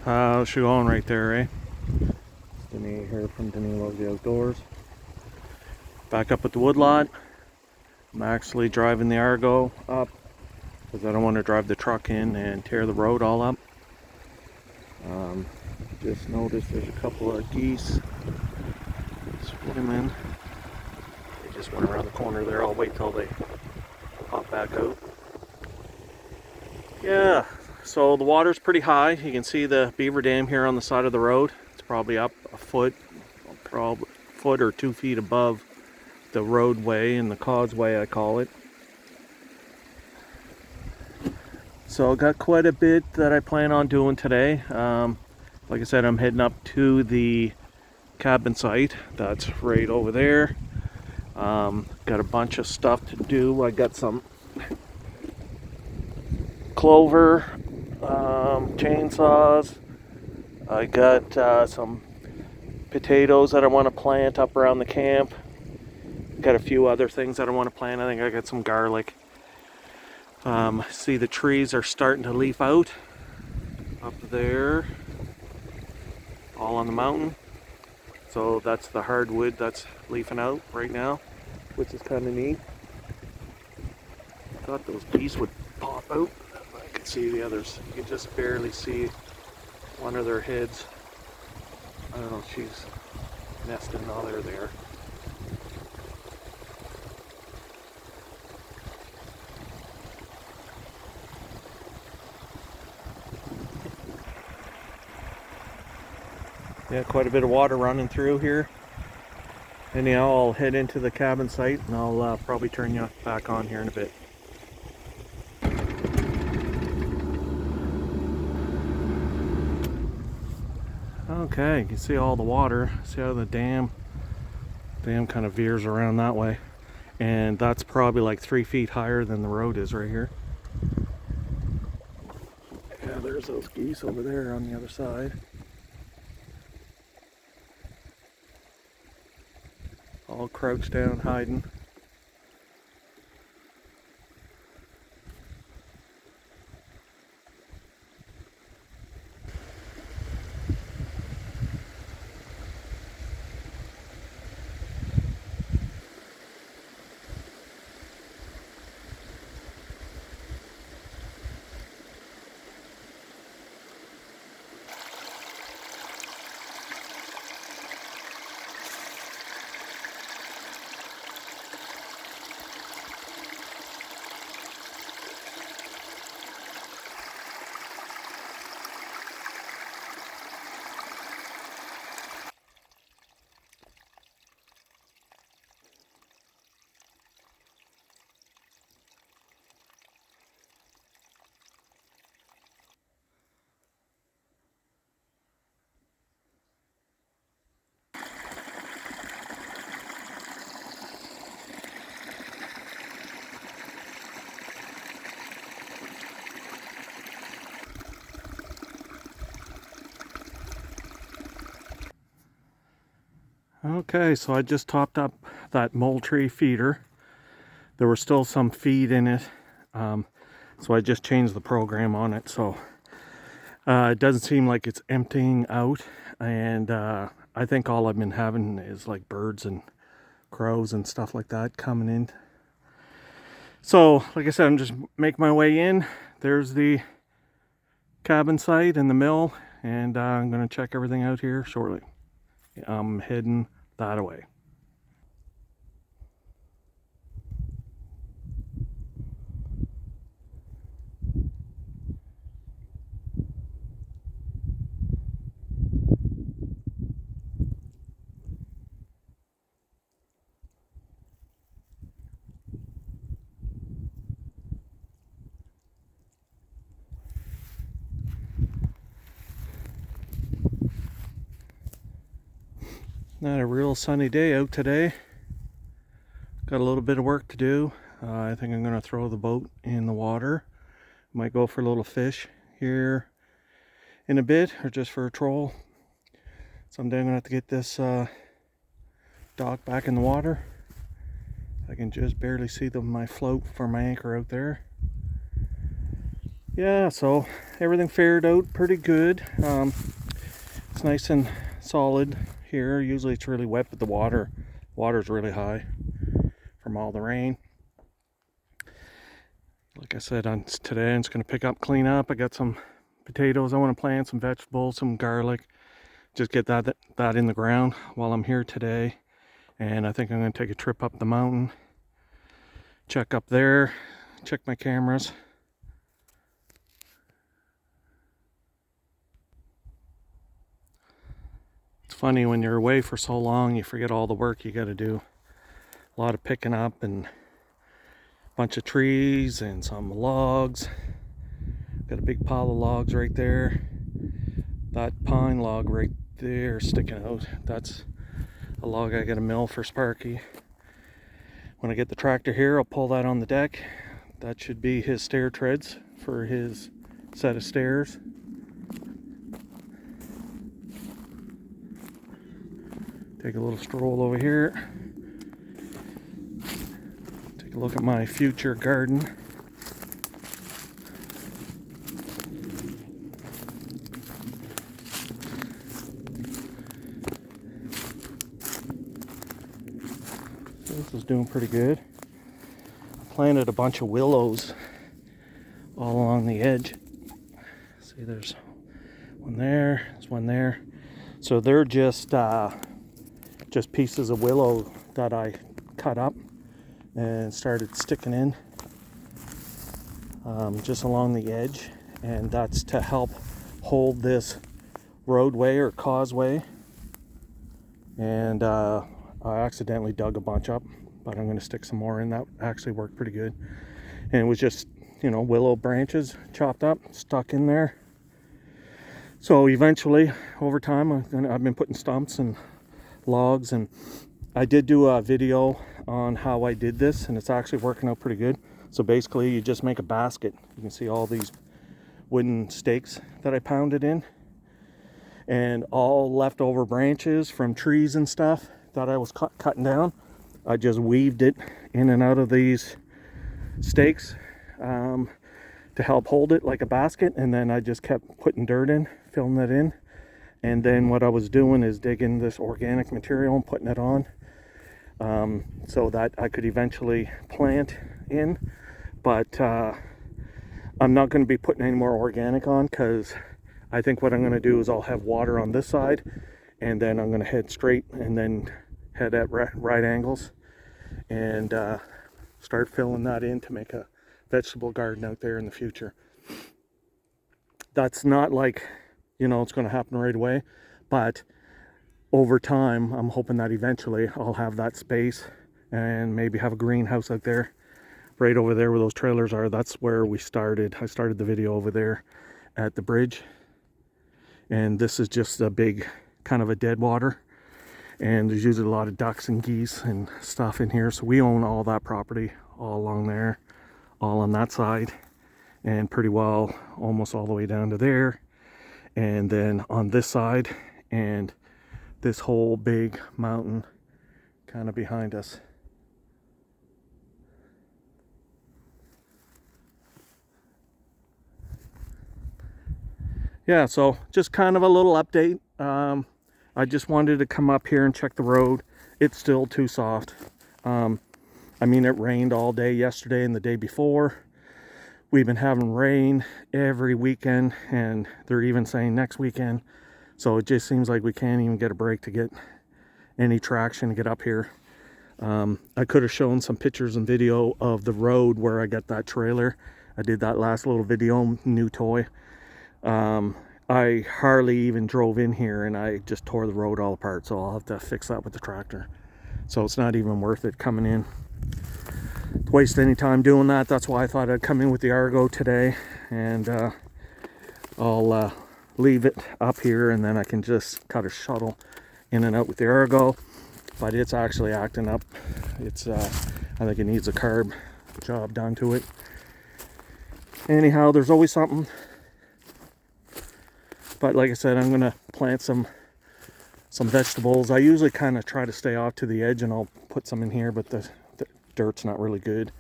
Should go on right there, eh? Denny here from Denny Loves the Outdoors. Back up at the woodlot. I'm actually driving the Argo up because I don't want to drive the truck in and tear the road all up. Just noticed there's a couple of geese swimming. They just went around the corner there. I'll wait till they pop back out. Yeah, so the water's pretty high. You can see the beaver dam here on the side of the road. It's probably up a foot, probably a foot or 2 feet above the roadway and the causeway, I call it. So I got quite a bit that I plan on doing today. Like I said, I'm heading up to the cabin site. That's right over there. Got a bunch of stuff to do. I got some clover, chainsaws. I got some potatoes that I want to plant up around the camp. Got a few other things that I want to plant. I think I got some garlic. See, the trees are starting to leaf out up there, all on the mountain. So that's the hardwood that's leafing out right now, which is kind of neat. I thought those geese would pop out. I could see the others. You can just barely see one of their heads. I don't know if she's nesting. Oh, they're there. Yeah, quite a bit of water running through here. Anyhow, I'll head into the cabin site and I'll probably turn you back on here in a bit. Okay, you can see all the water. See how the dam kind of veers around that way. And that's probably like 3 feet higher than the road is right here. Yeah, there's those geese over there on the other side. All crouched down, hiding. Okay, so I just topped up that Moultrie feeder. There was still some feed in it, so I just changed the program on it. So it doesn't seem like it's emptying out, and I think all I've been having is like birds and crows and stuff like that coming in. So, like I said, I'm just making my way in. There's the cabin site and the mill, and I'm going to check everything out here shortly. I'm heading that way. Not a real sunny day out today. Got a little bit of work to do. I think I'm going to throw the boat in the water. Might go for a little fish here in a bit, or just for a troll. Someday I'm going to have to get this dock back in the water. I can just barely see my float for my anchor out there. Yeah, so everything fared out pretty good. It's nice and solid here. Usually it's really wet, but the water's really high from all the rain. Like I said, today I'm just going to pick up, clean up. I got some potatoes I want to plant, some vegetables, some garlic. Just get that in the ground while I'm here today. And I think I'm going to take a trip up the mountain, check up there, check my cameras. It's funny when you're away for so long, you forget all the work you got to do. A lot of picking up and a bunch of trees and some logs. Got a big pile of logs right there. That pine log right there sticking out, that's a log I got to mill for Sparky. When I get the tractor here, I'll pull that on the deck. That should be his stair treads for his set of stairs. Take a little stroll over here. Take a look at my future garden. This is doing pretty good. I planted a bunch of willows all along the edge. See, there's one there, there's one there. So they're just pieces of willow that I cut up and started sticking in just along the edge, and that's to help hold this roadway or causeway. And I accidentally dug a bunch up, but I'm going to stick some more in. That actually worked pretty good. And it was just, willow branches chopped up, stuck in there. So eventually, over time, I've been putting stumps and logs, and I did do a video on how I did this, and it's actually working out pretty good. So basically, you just make a basket. You can see all these wooden stakes that I pounded in, and all leftover branches from trees and stuff that I was cutting down, I just weaved it in and out of these stakes to help hold it like a basket. And then I just kept putting dirt in, filling it in. And then what I was doing is digging this organic material and putting it on so that I could eventually plant in. But I'm not going to be putting any more organic on, because I think what I'm going to do is I'll have water on this side, and then I'm going to head straight and then head at right angles and start filling that in to make a vegetable garden out there in the future. That's not like, it's going to happen right away, but over time, I'm hoping that eventually I'll have that space and maybe have a greenhouse out there, right over there where those trailers are. That's where we started. I started the video over there at the bridge. And this is just a big kind of a dead water. And there's usually a lot of ducks and geese and stuff in here. So we own all that property all along there, all on that side, and pretty well almost all the way down to there. And then on this side, and this whole big mountain kind of behind us. Yeah, so just kind of a little update. I just wanted to come up here and check the road. It's still too soft. It rained all day yesterday and the day before. We've been having rain every weekend, and they're even saying next weekend. So it just seems like we can't even get a break to get any traction to get up here. I could have shown some pictures and video of the road where I got that trailer. I did that last little video, new toy. I hardly even drove in here, and I just tore the road all apart, so I'll have to fix that with the tractor. So it's not even worth it coming in to waste any time doing that. That's why I thought I'd come in with the Argo today, and I'll leave it up here, and then I can just cut a shuttle in and out with the Argo. But it's actually acting up. It's I think it needs a carb job done to it. Anyhow, there's always something. But like I said, I'm gonna plant some vegetables. I usually kind of try to stay off to the edge, and I'll put some in here, but the dirt's not really good.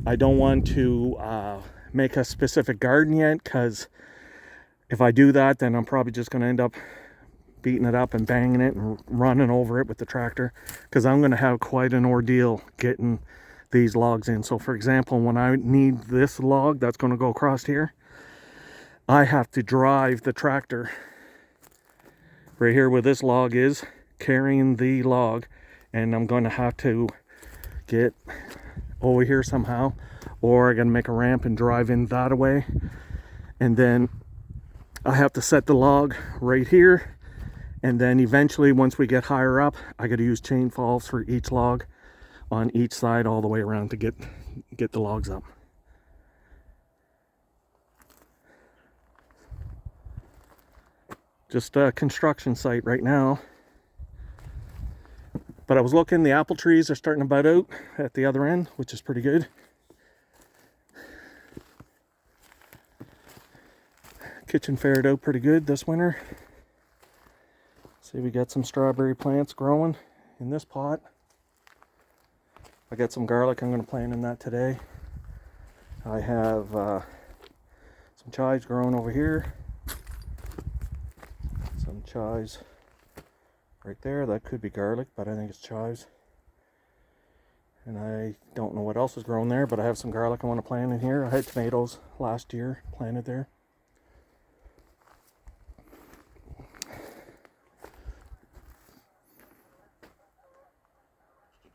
I don't want to make a specific garden yet, because if I do that, then I'm probably just going to end up beating it up and banging it and running over it with the tractor, because I'm going to have quite an ordeal getting these logs in. So for example, when I need this log that's going to go across here, I have to drive the tractor right here where this log is, carrying the log, and I'm going to have to get over here somehow, or I'm going to make a ramp and drive in that way, and then I have to set the log right here. And then eventually, once we get higher up, I got to use chain falls for each log on each side all the way around to get the logs up. Just a construction site right now. But I was looking, the apple trees are starting to bud out at the other end, which is pretty good. Kitchen fared out pretty good this winter. See, we got some strawberry plants growing in this pot. I got some garlic I'm going to plant in that today. I have some chives growing over here. Some chives right there. That could be garlic, but I think it's chives. And I don't know what else is growing there, but I have some garlic I want to plant in here. I had tomatoes last year planted there.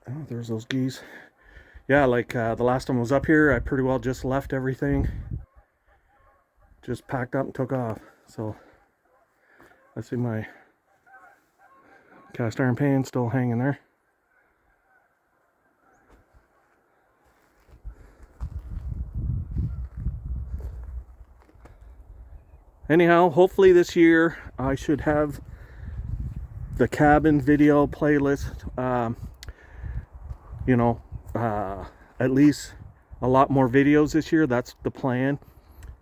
Oh, there's those geese. Yeah, like the last time I was up here, I pretty well just left everything. Just packed up and took off. So, I see my cast iron pan still hanging there. Anyhow, hopefully this year I should have the cabin video playlist, at least a lot more videos this year. That's the plan.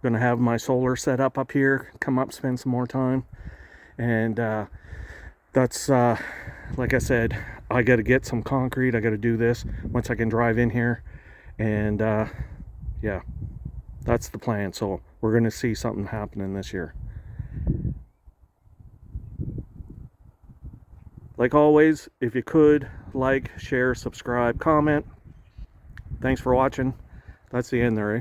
Gonna have my solar set up here, come up, spend some more time. And that's, like I said, I gotta get some concrete. I gotta do this once I can drive in here. And yeah, that's the plan. So we're gonna see something happening this year. Like always, if you could, like, share, subscribe, comment. Thanks for watching. That's the end there, eh?